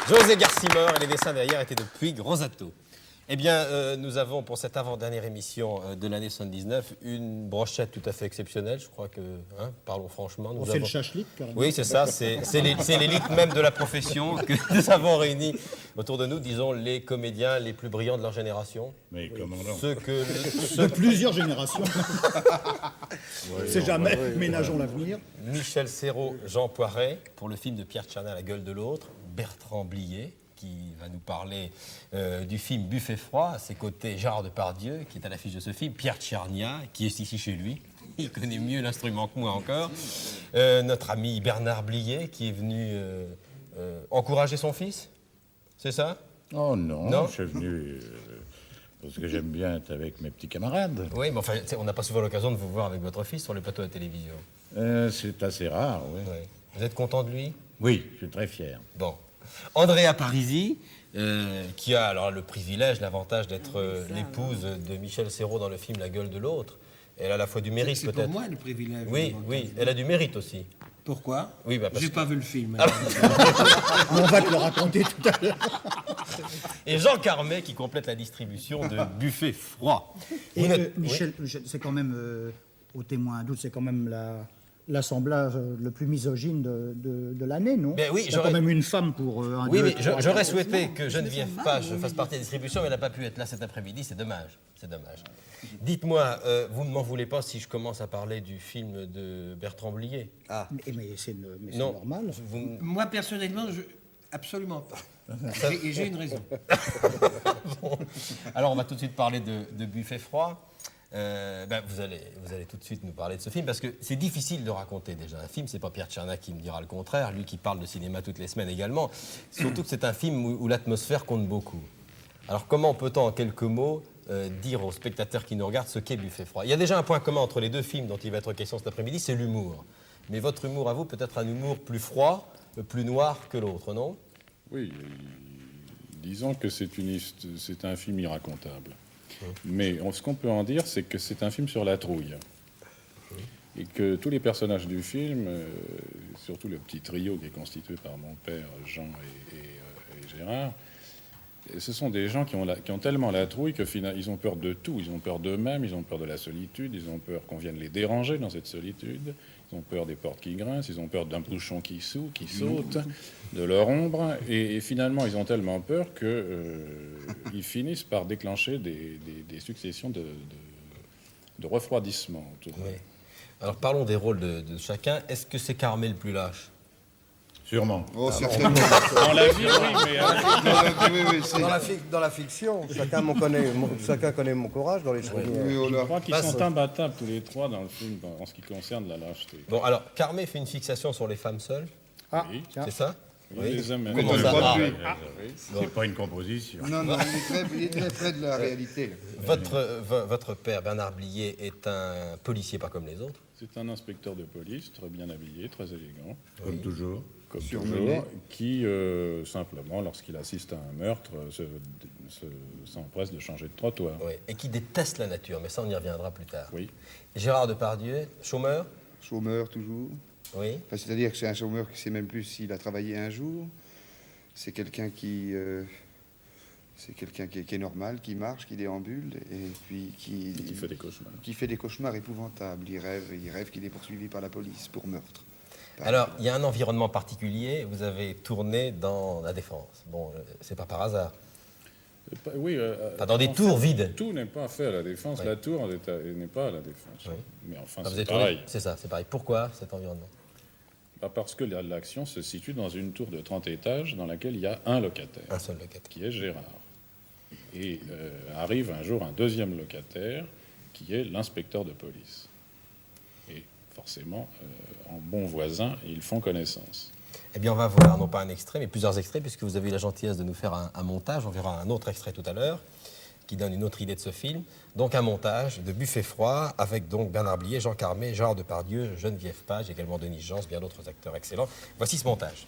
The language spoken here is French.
José Garcimore et les dessins derrière étaient de Puig Rosato. Eh bien, nous avons pour cette avant-dernière émission de l'année 79 une brochette tout à fait exceptionnelle. Je crois que, parlons franchement. C'est le chachlik, carrément. Oui, c'est ça. C'est l'élite même de la profession que nous avons réunie autour de nous, disons, les comédiens les plus brillants de leur génération. Mais comment non? Ceux que... De plusieurs générations. C'est jamais, ménageons l'avenir. Michel Serrault, Jean Poiret, pour le film de Pierre Tchernia, La gueule de l'autre. Bertrand Blier, qui va nous parler du film Buffet froid. À ses côtés, Gérard Depardieu, qui est à l'affiche de ce film. Pierre Tchernia, qui est ici chez lui. Il connaît mieux l'instrument que moi encore. Notre ami Bernard Blier, qui est venu encourager son fils. C'est ça? Oh non, Non, je suis venu parce que j'aime bien être avec mes petits camarades. Oui, mais enfin, on n'a pas souvent l'occasion de vous voir avec votre fils sur le plateau de la télévision. C'est assez rare, oui. Ouais. Vous êtes content de lui? Oui, je suis très fier. Bon. Andrea Parisi, qui a alors le privilège, l'avantage d'être l'épouse de Michel Serrault dans le film La gueule de l'autre. Elle a à la fois du mérite, C'est peut-être. pour moi le privilège. Oui, oui, elle a du mérite aussi. Pourquoi? Oui, bah, parce J'ai que- pas vu le film. On va te le raconter tout à l'heure. Et Jean Carmet qui complète la distribution de Buffet froid. Et Vous n'êtes- Michel, c'est quand même, au témoin un doute, c'est quand même l'assemblage le plus misogyne de l'année, non? Ben oui, il y a quand même une femme pour un Oui, deux, mais trois, j'aurais quatre. souhaité que Geneviève Page fasse partie de la distribution, mais elle n'a pas pu être là cet après-midi. C'est dommage. C'est dommage. Dites-moi, vous ne m'en voulez pas si je commence à parler du film de Bertrand Blier? Mais c'est Non. normal. Moi, personnellement, absolument pas. Et j'ai une raison. Bon. Alors, on va tout de suite parler de Buffet froid. Vous allez tout de suite nous parler de ce film parce que c'est difficile de raconter déjà un film. C'est pas Pierre Tchernia qui me dira le contraire, lui qui parle de cinéma toutes les semaines également. Surtout que c'est un film où l'atmosphère compte beaucoup. Alors, comment peut-on en quelques mots dire aux spectateurs qui nous regardent ce qu'est Buffet froid? Il y a déjà un point commun entre les deux films dont il va être question cet après-midi, c'est l'humour. Mais votre humour à vous peut être un humour plus froid, plus noir que l'autre, non? Oui, disons que c'est un film irracontable. Mais ce qu'on peut en dire, c'est que c'est un film sur la trouille. Et que tous les personnages du film, surtout le petit trio qui est constitué par mon père, Jean et Gérard, ce sont des gens qui ont tellement la trouille que finalement, ils ont peur de tout. Ils ont peur d'eux-mêmes, ils ont peur de la solitude, ils ont peur qu'on vienne les déranger dans cette solitude, ils ont peur des portes qui grincent, ils ont peur d'un bouchon qui saute, de leur ombre. Et finalement, ils ont tellement peur qu'ils finissent par déclencher des successions de refroidissement autour d'eux. Oui. Alors parlons des rôles de chacun. Est-ce que c'est Carmé le plus lâche? Sûrement. Oh, certainement. Dans la vie, oui, mais Dans la fiction, chacun connaît mon courage dans les choses. je crois qu'ils sont imbattables tous les trois dans le film en ce qui concerne la lâcheté. Bon, alors, Carmé fait une fixation sur les femmes seules, Oui. c'est ça? Oui, les hommes Comment ça? C'est pas une composition. Non, il est très près de la réalité. Votre père, Bernard Blier, est un policier pas comme les autres. C'est un inspecteur de police, très bien habillé, très élégant, Comme toujours. comme Surmené. toujours, qui, simplement, lorsqu'il assiste à un meurtre, s'empresse de changer de trottoir. Oui. Et qui déteste la nature, mais ça, on y reviendra plus tard. Oui. Gérard Depardieu, chômeur? Chômeur, toujours. Oui. Enfin, c'est-à-dire que c'est un chômeur qui ne sait même plus s'il a travaillé un jour. C'est quelqu'un qui est normal, qui marche, qui déambule, et puis Qui fait des cauchemars. qui fait des cauchemars épouvantables. Il rêve qu'il est poursuivi par la police pour meurtre. Alors, il y a un environnement particulier. Vous avez tourné dans la Défense. Bon, c'est pas par hasard. Oui, Enfin, dans des en tours fait, vides. Tout n'est pas fait à la Défense. Oui. La tour n'est pas à la Défense. Oui. Mais enfin, Ah, vous c'est avez tourné- pareil. C'est ça, c'est pareil. Pourquoi cet environnement? Parce que l'action se situe dans une tour de 30 étages dans laquelle il y a un locataire, Un seul locataire. qui est Gérard. Et arrive un jour un deuxième locataire, qui est l'inspecteur de police. Et forcément, en bon voisin, ils font connaissance. Eh bien, on va voir, non pas un extrait, mais plusieurs extraits, puisque vous avez eu la gentillesse de nous faire un montage. On verra un autre extrait tout à l'heure, qui donne une autre idée de ce film. Donc, un montage de Buffet froid, avec donc Bernard Blier, Jean Carmet, Gérard Depardieu, Geneviève Page, également Denis Jans, bien d'autres acteurs excellents. Voici ce montage.